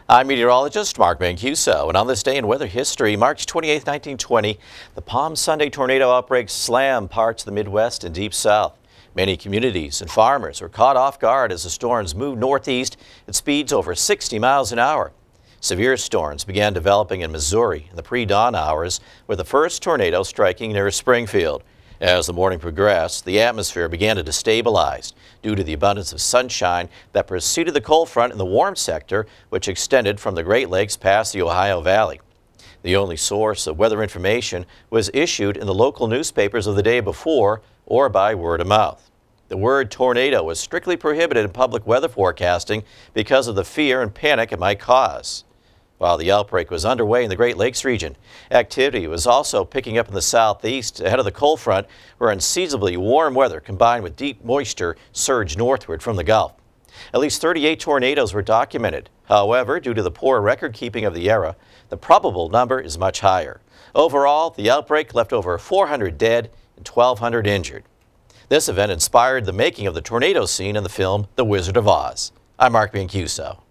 I'm meteorologist Mark Mancuso, and on this day in weather history, March 28, 1920, the Palm Sunday tornado outbreak slammed parts of the Midwest and Deep South. Many communities and farmers were caught off guard as the storms moved northeast at speeds over 60 miles an hour. Severe storms began developing in Missouri in the pre-dawn hours, with the first tornado striking near Springfield. As the morning progressed, the atmosphere began to destabilize due to the abundance of sunshine that preceded the cold front in the warm sector, which extended from the Great Lakes past the Ohio Valley. The only source of weather information was issued in the local newspapers of the day before or by word of mouth. The word tornado was strictly prohibited in public weather forecasting because of the fear and panic it might cause. While the outbreak was underway in the Great Lakes region, activity was also picking up in the southeast ahead of the cold front, where unseasonably warm weather combined with deep moisture surged northward from the Gulf. At least 38 tornadoes were documented. However, due to the poor record keeping of the era, the probable number is much higher. Overall, the outbreak left over 400 dead and 1,200 injured. This event inspired the making of the tornado scene in the film The Wizard of Oz. I'm Mark Mancuso.